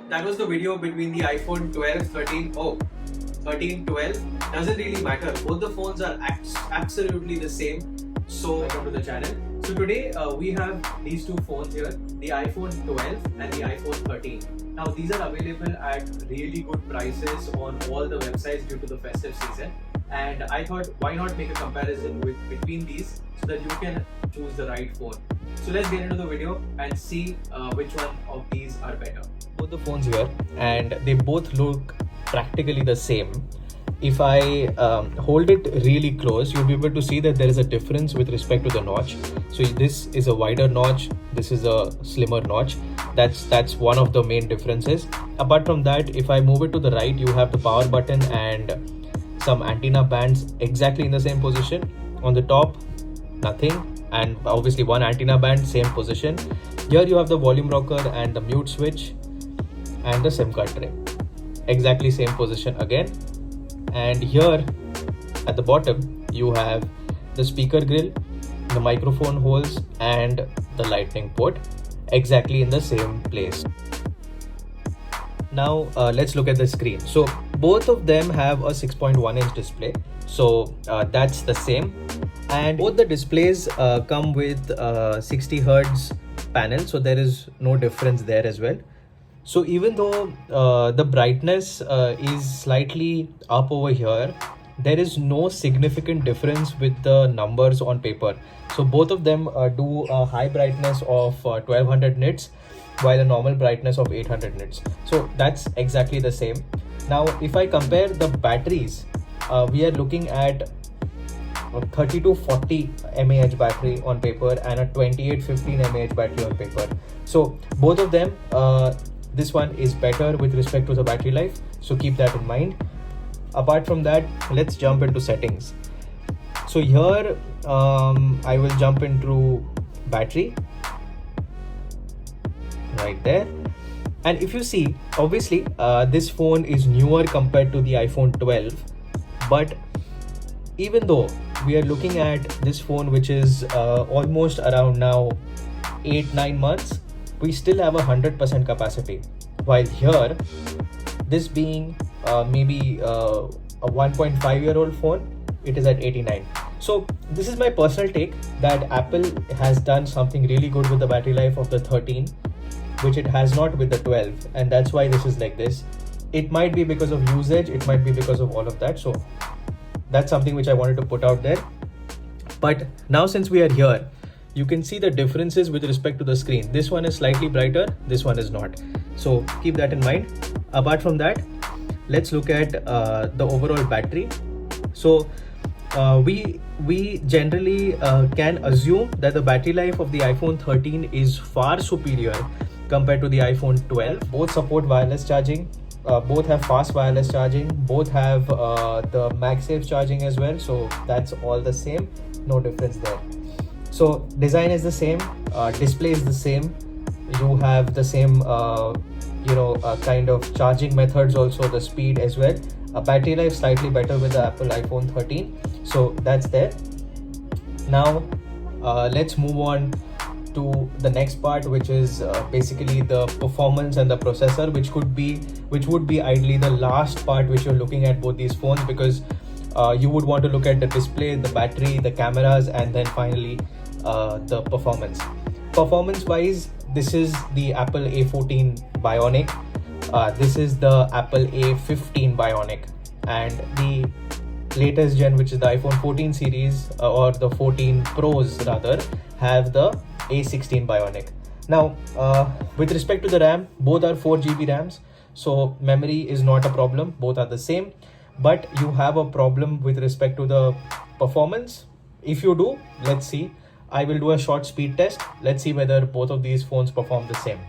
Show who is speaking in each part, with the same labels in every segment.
Speaker 1: that was the video between the iPhone 12, 13. Oh, 13, 12. Doesn't really matter. Both the phones are absolutely the same. So welcome to the channel. So today we have these two phones here, the iPhone 12 and the iPhone 13. Now these are available at really good prices on all the websites due to the festive season. And I thought, why not make a comparison between these so that you can choose the right phone. So let's get into the video and see which one of these are better.
Speaker 2: Both the phones here, and they both look practically the same. If I hold it really close, you'll be able to see that there is a difference with respect to the notch. So this is a wider notch, this is a slimmer notch. That's one of the main differences. Apart from that, if I move it to the right, you have the power button and some antenna bands exactly in the same position. On the top, nothing, and obviously one antenna band, same position. Here you have the volume rocker and the mute switch and the SIM card tray, exactly same position again. And here at the bottom you have the speaker grill, the microphone holes and the lightning port, exactly in the same place. Now let's look at the screen. So both of them have a 6.1 inch display, so that's the same, and both the displays come with 60 Hz panel, so there is no difference there as well. So even though the brightness is slightly up over here, there is no significant difference with the numbers on paper. So both of them do a high brightness of 1200 nits while a normal brightness of 800 nits. So that's exactly the same. Now if I compare the batteries, we are looking at 30 to 40 mAh battery on paper and a 28-15 mAh battery on paper. So both of them, this one is better with respect to the battery life, so keep that in mind. Apart from that, let's jump into settings. So here I will jump into battery right there, and if you see, obviously this phone is newer compared to the iPhone 12, but even though we are looking at this phone which is almost around now 8-9 months, we still have 100% capacity, while here, this being maybe a 1.5-year-old phone, it is at 89. So this is my personal take that Apple has done something really good with the battery life of the 13, which it has not with the 12, and that's why this is like this. It might be because of usage, it might be because of all of that, so that's something which I wanted to put out there. But now since we are here, you can see the differences with respect to the screen. This one is slightly brighter, this one is not, so keep that in mind. Apart from that, let's look at the overall battery. So we generally can assume that the battery life of the iPhone 13 is far superior compared to the iPhone 12. Both support wireless charging, both have fast wireless charging, both have the MagSafe charging as well, so that's all the same, no difference there. So design is the same, display is the same, you have the same kind of charging methods, also the speed as well. Battery life slightly better with the Apple iPhone 13, so that's there. Now let's move on to the next part, which is basically the performance and the processor, which would be ideally the last part which you're looking at both these phones, because you would want to look at the display, the battery, the cameras, and then finally the performance. Performance wise, this is the Apple A14 Bionic, this is the Apple A15 Bionic, and the latest gen, which is the iPhone 14 series or the 14 Pros rather, have the A16 Bionic. Now with respect to the RAM, both are 4GB RAMs, so memory is not a problem, both are the same. But you have a problem with respect to the performance. If you do, let's see, I will do a short speed test. Let's see whether both of these phones perform the same.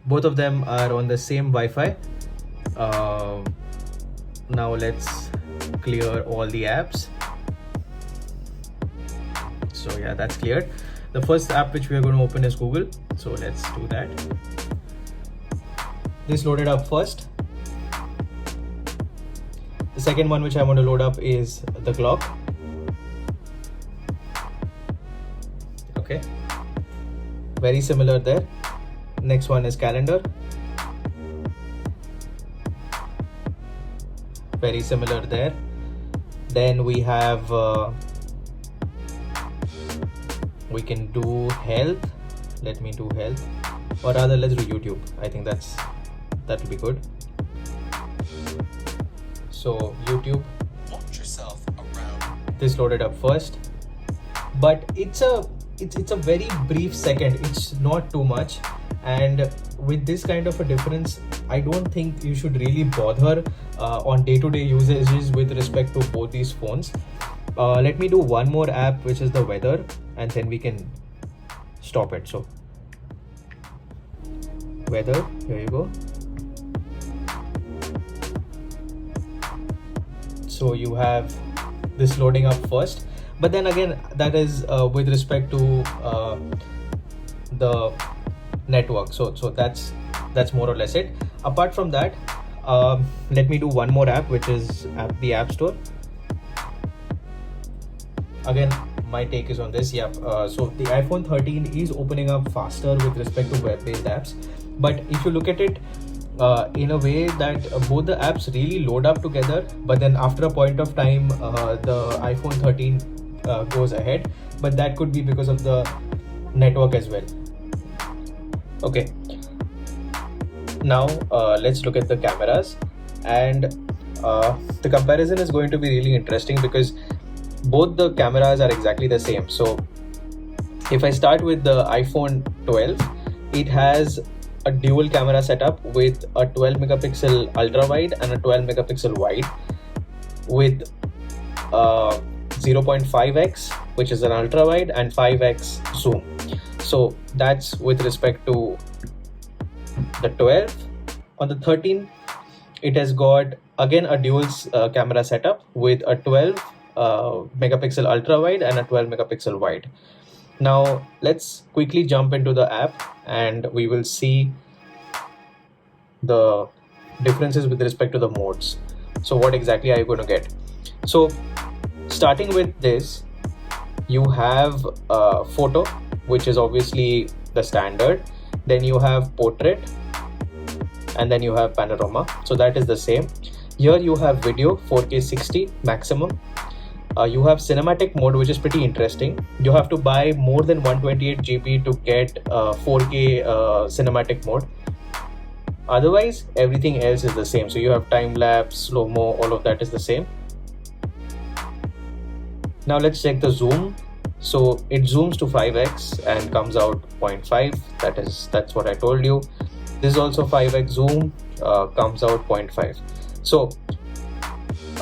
Speaker 2: Both of them are on the same Wi-Fi. Now let's clear all the apps. So yeah, that's cleared. The first app which we are going to open is Google, so let's do that. This loaded up first. The second one which I want to load up is the clock. Okay, very similar there. Next one is calendar. very similar there. Then we have we can do health. Let me do health, or rather let's do YouTube. I think that will be good. So YouTube, watch yourself around. This loaded up first, but it's a very brief second. It's not too much, and with this kind of a difference, I don't think you should really bother on day-to-day usages with respect to both these phones. Let me do one more app, which is the weather, and then we can stop it. So weather, here you go. So you have this loading up first, but then again, that is with respect to the network. So that's more or less it. Apart from that, let me do one more app, which is the App Store. Again, my take is on this. So the iPhone 13 is opening up faster with respect to web-based apps, but if you look at it in a way that both the apps really load up together, but then after a point of time the iPhone 13 goes ahead, but that could be because of the network as well. Okay, now let's look at the cameras, and the comparison is going to be really interesting because both the cameras are exactly the same. So if I start with the iPhone 12, it has a dual camera setup with a 12 megapixel ultra wide and a 12 megapixel wide with 0.5x, which is an ultra wide, and 5x zoom. So that's with respect to the 12. On the 13, it has got again a dual camera setup with a 12 megapixel ultra wide and a 12 megapixel wide. Now let's quickly jump into the app and we will see the differences with respect to the modes. So what exactly are you going to get? So starting with this, you have photo, which is obviously the standard. Then you have portrait, and then you have panorama. So that is the same. Here you have video 4K 60 maximum. You have cinematic mode, which is pretty interesting. You have to buy more than 128 GB to get 4K cinematic mode. Otherwise, everything else is the same. So you have time lapse, slow-mo, all of that is the same. Now let's check the zoom. So it zooms to 5x and comes out 0.5. That's what I told you. This is also 5x zoom, comes out 0.5. So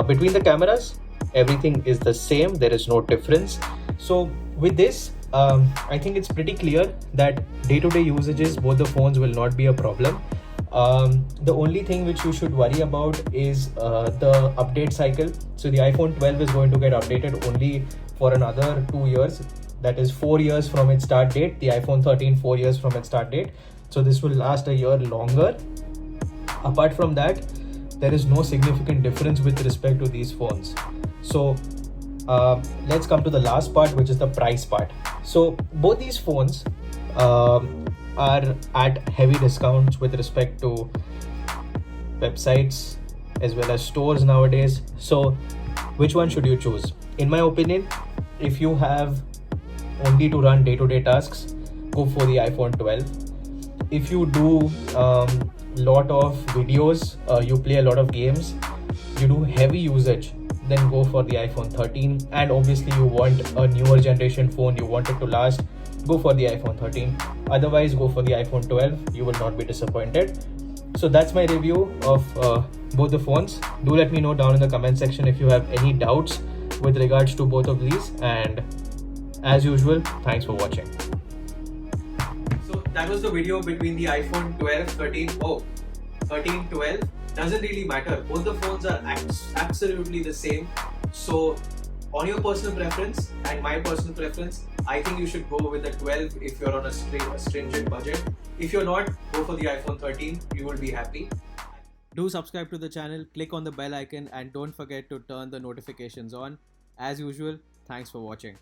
Speaker 2: between the cameras, everything is the same. There is no difference. So with this, I think it's pretty clear that day-to-day usages, both the phones will not be a problem. The only thing which you should worry about is the update cycle. So the iPhone 12 is going to get updated only for another 2 years. That is 4 years from its start date. The iPhone 13, 4 years from its start date. So this will last a year longer. Apart from that, there is no significant difference with respect to these phones. So let's come to the last part, which is the price part. So both these phones are at heavy discounts with respect to websites as well as stores nowadays. So which one should you choose? In my opinion, if you have only to run day-to-day tasks, go for the iPhone 12. If you do lot of videos, you play a lot of games, you do heavy usage, then go for the iPhone 13. And obviously you want a newer generation phone, you want it to last, go for the iPhone 13. Otherwise, go for the iPhone 12. You will not be disappointed. So that's my review of both the phones. Do let me know down in the comment section if you have any doubts with regards to both of these. And as usual, thanks for watching.
Speaker 1: So that was the video between the iPhone 12, 13, 13, 12. Doesn't really matter. Both the phones are absolutely the same. So on your personal preference and my personal preference, I think you should go with the 12 if you're on a stringent budget. If you're not, go for the iPhone 13. You will be happy. Do subscribe to the channel, click on the bell icon, and don't forget to turn the notifications on. As usual, thanks for watching.